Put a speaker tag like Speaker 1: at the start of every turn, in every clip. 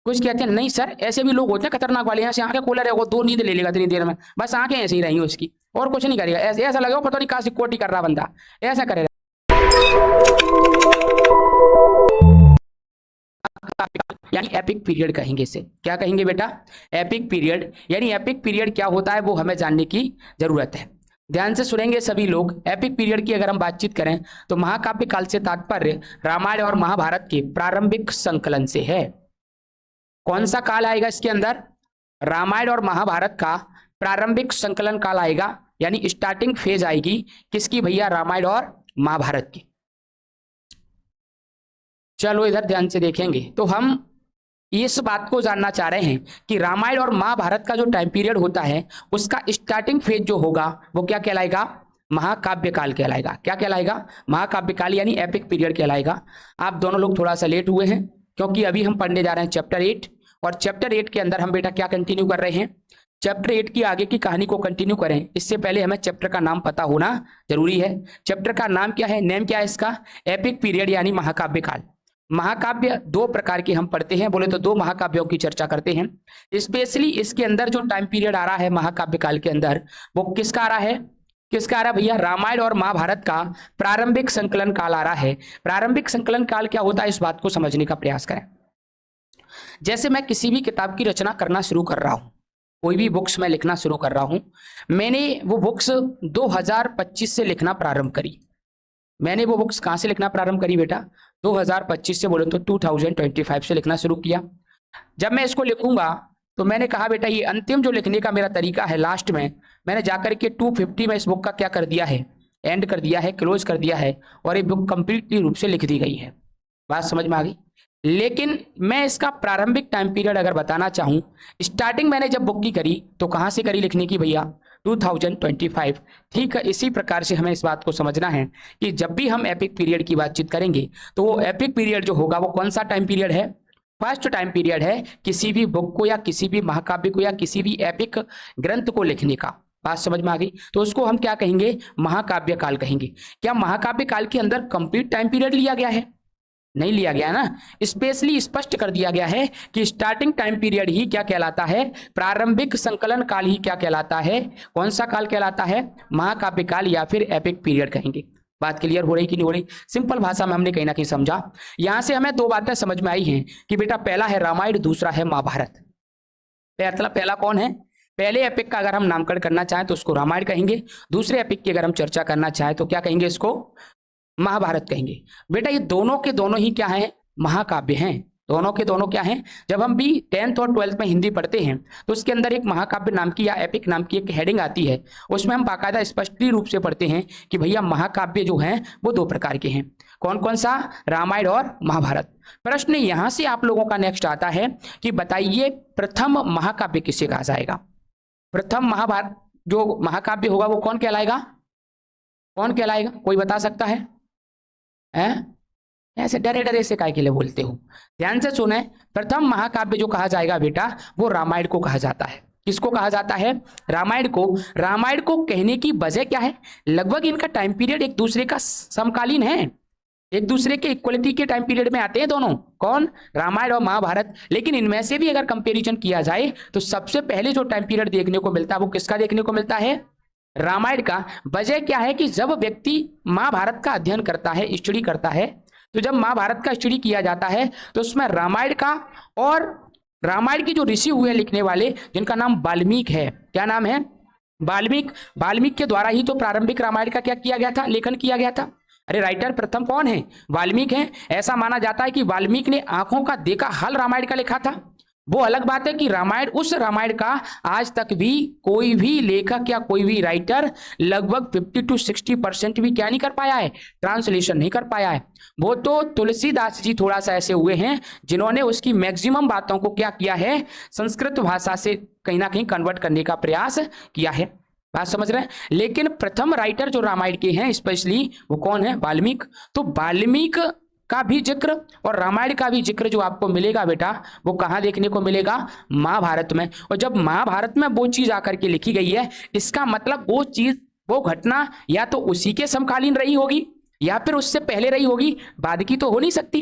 Speaker 1: कुछ कहते हैं नहीं सर ऐसे भी लोग होते हैं खतरनाक वाले, यहाँ से आंखें खोला रहेगा, 2 नींद ले लेगा इतनी देर में, बस आंखें ऐसे ही रहेंगी उसकी और कुछ नहीं करेगा, ऐसे ऐसा लगेगा पता नहीं कहाँ से कोटी कर रहा बंदा, ऐसा करेगा। यानी एपिक पीरियड कहेंगे इसे, क्या कहेंगे बेटा? Epic period. यानी एपिक पीरियड क्या होता है वो हमें जानने की जरूरत है। ध्यान से सुनेंगे सभी लोग। एपिक पीरियड की अगर हम बातचीत करें तो महाकाव्य काल से तात्पर्य रामायण और महाभारत के प्रारंभिक संकलन से है। कौन सा काल आएगा इसके अंदर? रामायण और महाभारत का प्रारंभिक संकलन काल आएगा, यानी स्टार्टिंग फेज आएगी किसकी भैया? रामायण और महाभारत की। चलो इधर ध्यान से देखेंगे तो हम इस बात को जानना चाह रहे हैं कि रामायण और महाभारत का जो टाइम पीरियड होता है उसका स्टार्टिंग फेज जो होगा वो क्या कहलाएगा? महाकाव्य काल कहलाएगा। क्या कहलाएगा? महाकाव्य काल यानी एपिक पीरियड कहलाएगा। आप दोनों लोग थोड़ा सा लेट हुए हैं क्योंकि अभी हम पढ़ने जा रहे हैं चैप्टर 8, और चैप्टर 8 के अंदर हम बेटा क्या कंटिन्यू कर रहे हैं? चैप्टर 8 की आगे की कहानी को कंटिन्यू करें इससे पहले हमें चैप्टर का नाम पता होना जरूरी है। चैप्टर का नाम क्या है? नेम क्या है इसका? एपिक पीरियड यानी महाकाव्य काल। महाकाव्य 2 प्रकार के हम पढ़ते हैं, बोले तो 2 महाकाव्यों की चर्चा करते हैं। स्पेशली इसके अंदर जो टाइम पीरियड आ रहा है महाकाव्य काल के अंदर वो किसका आ रहा है? किसका आ रहा है भैया? रामायण और महाभारत का प्रारंभिक संकलन काल आ रहा है। प्रारंभिक संकलन काल क्या होता है इस बात को समझने का प्रयास करें। जैसे मैं किसी भी किताब की रचना करना शुरू कर रहा हूं, कोई भी बुक्स मैं लिखना शुरू कर रहा हूं, मैंने वो बुक्स 2025 से लिखना प्रारंभ करी। मैंने वो बुक्स कहां से लिखना प्रारंभ करी बेटा? 2025 से, बोले तो 2025 से लिखना शुरू किया। जब मैं इसको लिखूंगा तो मैंने कहा बेटा ये अंतिम जो लिखने का मेरा तरीका है, लास्ट में मैंने जाकर के 250 में इस बुक का क्या कर दिया है? एंड कर दिया है, क्लोज कर दिया है, और ये बुक कंप्लीटली रूप से लिख दी गई है। बात समझ में आ गई? लेकिन मैं इसका प्रारंभिक टाइम पीरियड अगर बताना चाहूं, स्टार्टिंग मैंने जब बुक की करी तो कहां से करी लिखने की भैया? 2025। ठीक है, इसी प्रकार से हमें इस बात को समझना है कि जब भी हम एपिक पीरियड की बातचीत करेंगे तो वो एपिक पीरियड जो होगा वो कौन सा टाइम पीरियड है? फर्स्ट टाइम पीरियड है किसी भी बुक को या किसी भी महाकाव्य को या किसी भी एपिक ग्रंथ को लिखने का। बात समझ में आ गई? तो उसको हम क्या कहेंगे? महाकाव्य काल कहेंगे। क्या महाकाव्य काल के अंदर कंप्लीट टाइम पीरियड लिया गया है? नहीं लिया गया ना। स्पेशली स्पष्ट कर दिया गया है कि स्टार्टिंग टाइम पीरियड ही क्या कहलाता है? प्रारंभिक संकलन काल ही क्या कहलाता है? कौन सा काल कहलाता है? महाकाव्य काल या फिर एपिक पीरियड कहेंगे। बात क्लियर हो रही कि नहीं हो रही? सिंपल भाषा में हमने कहीं ना कहीं समझा। यहां से हमें 2 बातें समझ में आई हैं कि बेटा पहला है रामायण, दूसरा है महाभारत। पहला कौन है? पहले एपिक का अगर हम नामकरण करना चाहें तो उसको रामायण कहेंगे, दूसरे एपिक की अगर हम चर्चा करना चाहें तो क्या कहेंगे? इसको महाभारत कहेंगे। बेटा ये दोनों के दोनों ही क्या हैं? महाकाव्य हैं। दोनों के दोनों क्या हैं? जब हम भी 10th और 12th में हिंदी पढ़ते हैं तो उसके अंदर एक महाकाव्य नाम की या एपिक नाम की एक हेडिंग आती है, उसमें हम बाकायदा स्पष्ट रूप से पढ़ते हैं कि भैया महाकाव्य जो हैं वो 2 प्रकार के हैं। कौन कौन सा? रामायण और महाभारत। प्रश्न यहां से आप लोगों का नेक्स्ट आता है कि बताइए प्रथम महाकाव्य किसे कहा जाएगा? प्रथम महाभारत जो महाकाव्य होगा वो कौन कहलाएगा? कौन कहलाएगा? कोई बता सकता है? ऐसे डरे डरे से काय के लिए बोलते हो? ध्यान से सुने। प्रथम महाकाव्य जो कहा जाएगा बेटा वो रामायण को कहा जाता है। किसको कहा जाता है? रामायण को। रामायण को कहने की वजह क्या है? लगभग इनका टाइम पीरियड एक दूसरे का समकालीन है, एक दूसरे के इक्वलिटी के टाइम पीरियड में आते हैं दोनों। कौन? रामायण और महाभारत। लेकिन इनमें से भी अगर कंपैरिजन किया जाए तो सबसे पहले जो टाइम पीरियड देखने को मिलता है वो किसका देखने को मिलता है? रामायण का। वजह क्या है कि जब व्यक्ति महाभारत का अध्ययन करता है, स्टडी करता है, तो जब महाभारत का स्टडी किया जाता है तो उसमें रामायण का, और रामायण की जो ऋषि हुए लिखने वाले जिनका नाम वाल्मीकि है, क्या नाम है? वाल्मीकि के द्वारा ही तो प्रारंभिक रामायण का क्या किया गया था? लेखन किया गया था। अरे राइटर प्रथम कौन है? वाल्मीकि हैं। ऐसा माना जाता है कि वाल्मीकि ने आंखों का देखा हाल रामायण का लिखा था। वो अलग बात है कि रामायण, उस रामायण का आज तक भी कोई भी लेखक या कोई भी राइटर लगभग 50 to 60% भी क्या नहीं कर पाया है? ट्रांसलेशन नहीं कर पाया है। वो तो तुलसीदास जी थोड़ा सा ऐसे हुए हैं जिन्होंने उसकी मैक्सिमम बातों को क्या किया है? संस्कृत भाषा से कहीं ना कहीं कन्वर्ट करने का प्रयास किया है। बात समझ रहे हैं? लेकिन प्रथम राइटर जो रामायण के हैं स्पेशली वो कौन है? वाल्मीकि। तो वाल्मीकि का भी जिक्र और रामायण का भी जिक्र जो आपको मिलेगा बेटा वो कहाँ देखने को मिलेगा? महाभारत में। और जब महाभारत में वो चीज आकर के लिखी गई है, इसका मतलब वो चीज, वो घटना या तो उसी के समकालीन रही होगी या फिर उससे पहले रही होगी, बाद की तो हो नहीं सकती।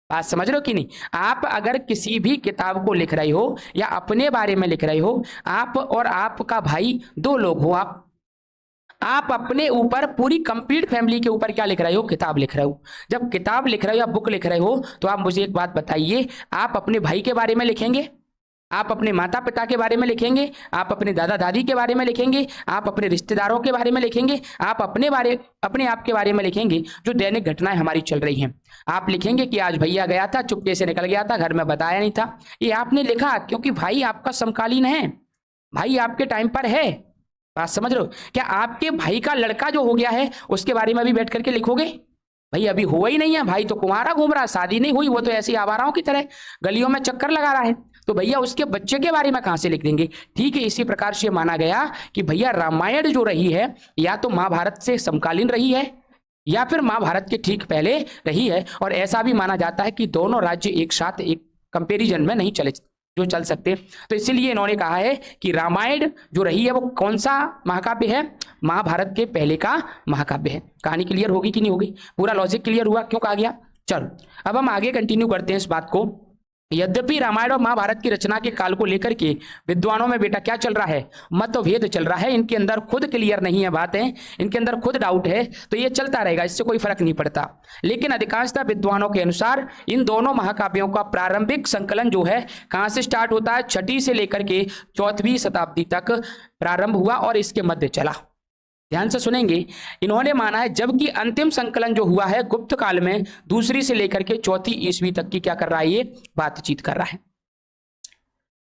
Speaker 1: बात समझ रहे हो कि नहीं? आप अगर किसी भी किताब को लिख रहे हो या अपने बारे में लिख रहे हो, आप और आपका भाई दो लोग हो, आप अपने ऊपर पूरी कंप्लीट फैमिली के ऊपर क्या लिख रहे हो? किताब लिख रहे हो। जब किताब लिख रहे हो या बुक लिख रहे हो तो आप मुझे एक बात बताइए, आप अपने भाई के बारे में लिखेंगे, आप अपने माता पिता के बारे में लिखेंगे, आप अपने दादा दादी के बारे में लिखेंगे, आप अपने रिश्तेदारों के बारे में लिखेंगे, आप अपने आप के बारे में लिखेंगे जो दैनिक घटनाएं हमारी चल रही हैं। आप लिखेंगे कि आज भैया गया था, चुपके से निकल गया था, घर में बताया नहीं था। ये आपने लिखा क्योंकि भाई आपका समकालीन है, भाई आपके टाइम पर है। बात समझ रहे हो? क्या आपके भाई का लड़का जो हो गया है उसके बारे में भी बैठ करके लिखोगे? भाई अभी हुआ ही नहीं है, भाई तो कुंवारा घूम रहा, शादी नहीं हुई, वो तो ऐसी आवाराओं की तरह गलियों में चक्कर लगा रहा है, तो भैया उसके बच्चे के बारे में कहां से लिख देंगे? ठीक है, इसी प्रकार से माना गया कि भैया रामायण जो रही है या तो महाभारत से समकालीन रही है या फिर महाभारत के ठीक पहले रही है, और ऐसा भी माना जाता है कि दोनों राज्य एक साथ एक कंपेरिजन में नहीं चल सकते। तो इसीलिए इन्होंने कहा है कि रामायण जो रही है वो कौन सा महाकाव्य है? महाभारत के पहले का महाकाव्य है। कहानी क्लियर होगी कि नहीं होगी? पूरा लॉजिक क्लियर हुआ क्यों कहा गया? चलो अब हम आगे कंटिन्यू करते हैं इस बात को। यद्यपि रामायण और महाभारत की रचना के काल को लेकर के विद्वानों में बेटा क्या चल रहा है? मतभेद चल रहा है। इनके अंदर खुद क्लियर नहीं है बातें, इनके अंदर खुद डाउट है, तो ये चलता रहेगा, इससे कोई फर्क नहीं पड़ता। लेकिन अधिकांशतः विद्वानों के अनुसार इन दोनों महाकाव्यों का प्रारंभिक संकलन जो है कहां से स्टार्ट होता है? 6वीं से लेकर के 4वीं शताब्दी तक प्रारंभ हुआ और इसके मध्य चला। ध्यान से सुनेंगे। इन्होंने माना है जबकि अंतिम संकलन जो हुआ है गुप्त काल में 2री से लेकर के 4वीं ईस्वी तक की क्या कर रहा है? ये बातचीत कर रहा है।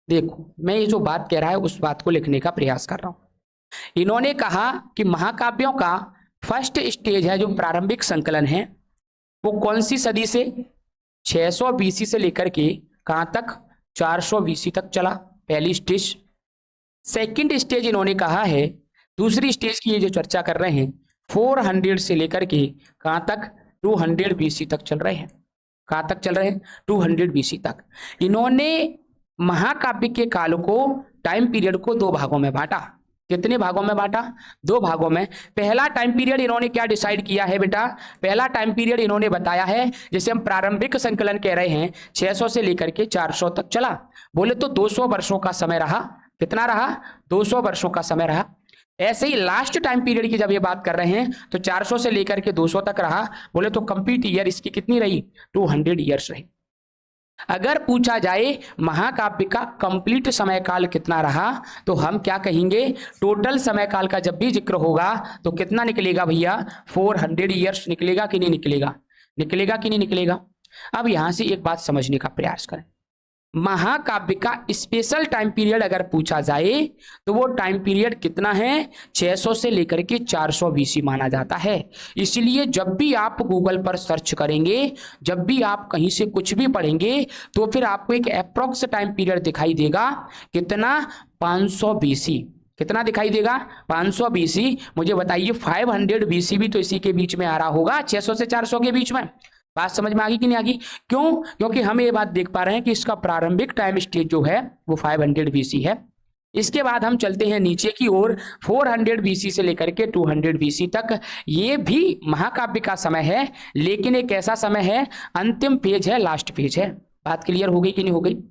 Speaker 1: देखो मैं ये जो बात कह रहा है उस बात को लिखने का प्रयास कर रहा हूं। इन्होंने कहा कि महाकाव्यों का फर्स्ट स्टेज है जो प्रारंभिक संकलन है वो कौन सी सदी से? 600 BC से लेकर के कहां तक? 400 BC तक चला, पहली स्टेज। सेकंड स्टेज इन्होंने कहा है, दूसरी स्टेज की ये जो चर्चा कर रहे हैं 400 से लेकर के कहां तक? 200 BC तक चल रहे हैं। कहां तक चल रहे हैं? 200 BC तक। इन्होंने महाकाव्य के काल को, टाइम पीरियड को 2 भागों में बांटा। कितने भागों में बांटा? 2 भागों में। पहला टाइम पीरियड इन्होंने क्या डिसाइड किया है बेटा? पहला टाइम पीरियड इन्होंने बताया है जिसे हम प्रारंभिक संकलन कह रहे हैं 600 से लेकर के 400 तक चला। बोले तो 200 वर्षों का समय रहा। कितना रहा? 200 वर्षों का समय रहा। ऐसे ही लास्ट टाइम पीरियड की जब ये बात कर रहे हैं तो 400 से लेकर के 200 तक रहा। बोले तो कंप्लीट ईयर इसकी कितनी रही? 200 ईयर्स रही। अगर पूछा जाए महाकाव्य का कंप्लीट समय काल कितना रहा तो हम क्या कहेंगे? टोटल समय काल का जब भी जिक्र होगा तो कितना निकलेगा भैया? 400 ईयर्स निकलेगा कि नहीं निकलेगा? निकलेगा कि नहीं निकलेगा? अब यहां से एक बात समझने का प्रयास करें। महाकाव्य का स्पेशल टाइम पीरियड अगर पूछा जाए तो वो टाइम पीरियड कितना है? 600 से लेकर के 400 BC माना जाता है। इसलिए जब भी आप गूगल पर सर्च करेंगे, जब भी आप कहीं से कुछ भी पढ़ेंगे तो फिर आपको एक अप्रोक्स टाइम पीरियड दिखाई देगा। कितना? 500 BC। कितना दिखाई देगा? 500 BC। मुझे बताइए 500 BC भी तो इसी के बीच में आ रहा होगा, 600 से 400 के बीच में। बात समझ में आ गई कि नहीं आ गई? क्यों? क्योंकि हम ये बात देख पा रहे हैं कि इसका प्रारंभिक टाइम स्टेज जो है वो 500 BC है। इसके बाद हम चलते हैं नीचे की ओर 400 BC से लेकर के 200 BC तक। ये भी महाकाव्य का समय है, लेकिन एक ऐसा समय है, अंतिम पेज है, लास्ट पेज है। बात क्लियर हो गई कि नहीं हो गई?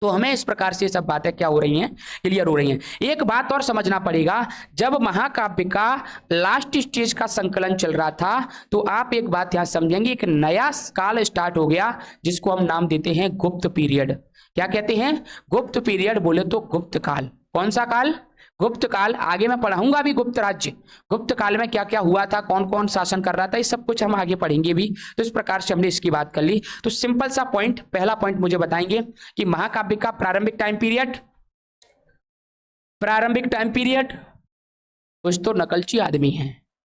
Speaker 1: तो हमें इस प्रकार से सब बातें क्या हो रही हैं? क्लियर हो रही हैं। एक बात और समझना पड़ेगा, जब महाकाव्य का लास्ट स्टेज का संकलन चल रहा था तो आप एक बात यहां समझेंगे, एक नया काल स्टार्ट हो गया जिसको हम नाम देते हैं गुप्त पीरियड। क्या कहते हैं? गुप्त पीरियड। बोले तो गुप्त काल। कौन सा काल? गुप्त काल। आगे मैं पढ़ाऊंगा भी गुप्त राज्य, गुप्त काल में क्या क्या हुआ था, कौन कौन शासन कर रहा था, ये सब कुछ हम आगे पढ़ेंगे भी। तो इस प्रकार से हमने इसकी बात कर ली। तो सिंपल सा पॉइंट, पहला पॉइंट मुझे बताएंगे कि महाकाव्य का प्रारंभिक टाइम पीरियड, प्रारंभिक टाइम पीरियड। कुछ तो नकलची आदमी है,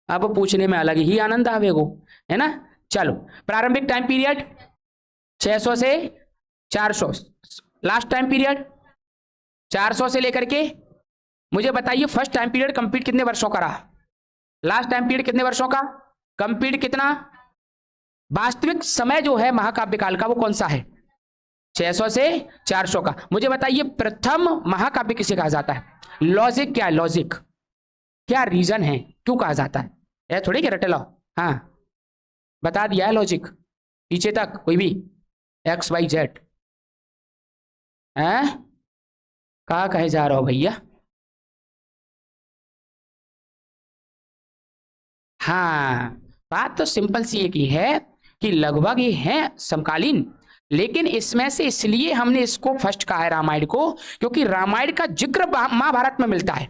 Speaker 1: अब पूछने में अलग ही आनंद आवेगो, है ना। चलो, प्रारंभिक टाइम पीरियड 600 से 400। लास्ट टाइम पीरियड 400 से लेकर के, मुझे बताइए फर्स्ट टाइम पीरियड कंप्लीट कितने वर्षों का रहा? लास्ट टाइम पीरियड कितने वर्षों का? कंप्लीट कितना? वास्तविक समय जो है महाकाव्य काल का वो कौन सा है? 600 से 400 का। मुझे बताइए प्रथम महाकाव्य किसे कहा जाता है? लॉजिक क्या है? लॉजिक क्या रीजन है, क्यों कहा जाता है? ऐसा थोड़ी कि रटे लाओ, हाँ बता दिया है लॉजिक पीछे तक कोई भी XYZ है। कहा कहे जा रहा हो भैया? हाँ, बात तो सिंपल सी एक ही है कि लगभग ये है समकालीन, लेकिन इसमें से इसलिए हमने इसको फर्स्ट कहा है रामायण को, क्योंकि रामायण का जिक्र महाभारत में मिलता है।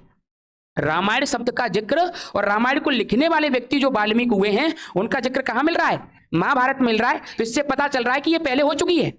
Speaker 1: रामायण शब्द का जिक्र और रामायण को लिखने वाले व्यक्ति जो वाल्मीकि हुए हैं उनका जिक्र कहां मिल रहा है? महाभारत मिल रहा है। तो इससे पता चल रहा है कि ये पहले हो चुकी है।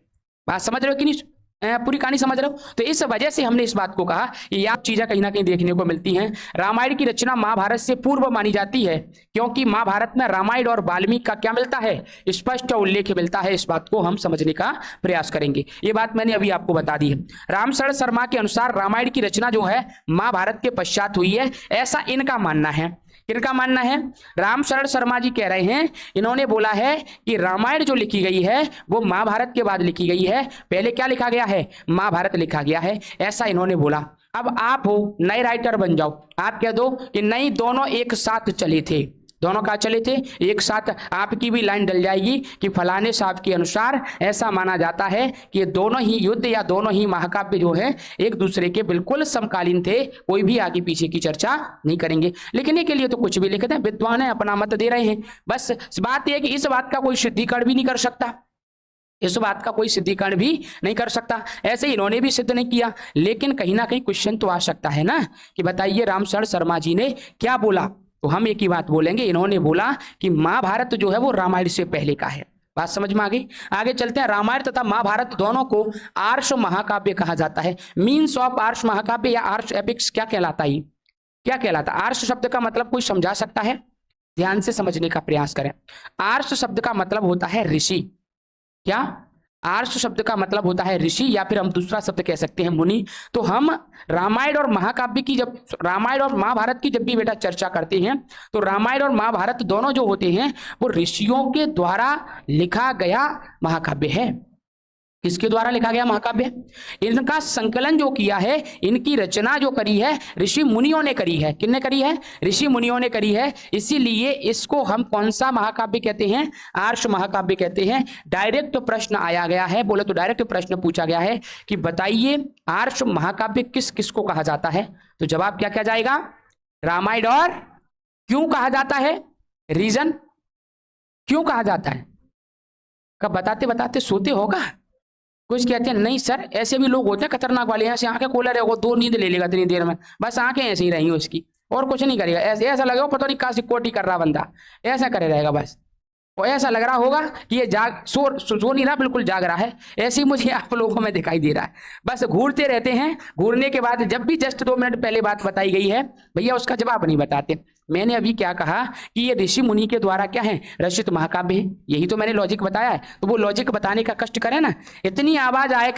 Speaker 1: बात समझ रहे हो कि नहीं? पूरी कहानी समझ रहे हो? तो इस वजह से हमने इस बात को कहा कि यह चीजें कहीं ना कहीं देखने को मिलती हैं। रामायण की रचना महाभारत से पूर्व मानी जाती है, क्योंकि महाभारत में रामायण और वाल्मीकि का क्या मिलता है? स्पष्ट उल्लेख मिलता है। इस बात को हम समझने का प्रयास करेंगे। ये बात मैंने अभी आपको बता दी है। रामशरण शर्मा के अनुसार रामायण की रचना जो है महाभारत के पश्चात हुई है, ऐसा इनका मानना है। किनका मानना है? रामशरण शर्मा जी कह रहे हैं, इन्होंने बोला है कि रामायण जो लिखी गई है वो महाभारत के बाद लिखी गई है। पहले क्या लिखा गया है? महाभारत लिखा गया है, ऐसा इन्होंने बोला। अब आप हो नए राइटर बन जाओ, आप कह दो कि नहीं, दोनों एक साथ चले थे। दोनों का चले थे एक साथ। आपकी भी लाइन डल जाएगी कि फलाने साहब के अनुसार ऐसा माना जाता है कि ये दोनों ही युद्ध या दोनों ही महाकाव्य जो है एक दूसरे के बिल्कुल समकालीन थे। कोई भी आगे पीछे की चर्चा नहीं करेंगे। लिखने के लिए तो कुछ भी लिखते हैं, विद्वान है, अपना मत दे रहे हैं। बस बात यह है कि इस बात का कोई सिद्धीकरण भी नहीं कर सकता, इस बात का कोई सिद्धीकरण भी नहीं कर सकता। ऐसे इन्होंने भी सिद्ध नहीं किया, लेकिन कहीं ना कहीं क्वेश्चन तो आ सकता है ना कि बताइए रामशरण शर्मा जी ने क्या बोला। तो हम एक ही बात बोलेंगे, इन्होंने बोला कि महाभारत जो है वो रामायण से पहले का है। बात समझ में आ गई? आगे चलते हैं। रामायण तथा महाभारत दोनों को आर्ष महाकाव्य कहा जाता है। मीन्स ऑफ आर्ष महाकाव्य या आर्ष एपिक्स क्या कहलाता है? क्या कहलाता? आर्ष शब्द का मतलब कोई समझा सकता है? ध्यान से समझने का प्रयास करें। आर्ष शब्द का मतलब होता है ऋषि। क्या? आर्ष शब्द का मतलब होता है ऋषि, या फिर हम दूसरा शब्द कह सकते हैं मुनि। तो हम रामायण और महाकाव्य की, जब रामायण और महाभारत की जब भी बेटा चर्चा करते हैं तो रामायण और महाभारत दोनों जो होते हैं वो ऋषियों के द्वारा लिखा गया महाकाव्य है। किसके द्वारा लिखा गया महाकाव्य? इनका संकलन जो किया है, इनकी रचना जो करी है ऋषि मुनियों ने करी है। किसने करी है? ऋषि मुनियों ने करी है। इसीलिए इसको हम कौन सा महाकाव्य कहते हैं? आर्ष महाकाव्य कहते हैं। डायरेक्ट प्रश्न आया गया है, बोले तो डायरेक्ट प्रश्न पूछा गया है कि बताइए आर्ष महाकाव्य किस किस को कहा जाता है? तो जवाब क्या क्या जाएगा? रामायण। और क्यों कहा जाता है? रीजन क्यों कहा जाता है? कब बताते बताते सोते होगा? कुछ कहते हैं नहीं सर, ऐसे भी लोग होते हैं खतरनाक वाले, ऐसे आंखें खोला रहेगा, 2 नींद ले लेगा इतनी देर में, बस आंखें ऐसे ही रहेंगी उसकी और कुछ नहीं करेगा। ऐसे ऐसा लगेगा पता नहीं कहाँ से कोटी कर रहा बंदा, ऐसा करे रहेगा बस। और ऐसा लग रहा होगा कि ये सो नहीं रहा, बिल्कुल जाग रहा है। ऐसे ही मुझे आप लोगों में दिखाई दे रहा है। बस घूरते रहते हैं, घूरने के बाद जब भी जस्ट 2 मिनट पहले बात बताई गई है भैया उसका जवाब नहीं बताते। मैंने अभी क्या कहा कि ये ऋषि मुनि के द्वारा क्या है? रचित महाकाव्य है। यही तो मैंने लॉजिक बताया है। तो वो लॉजिक बताने का कष्ट करें ना। इतनी आवाज आए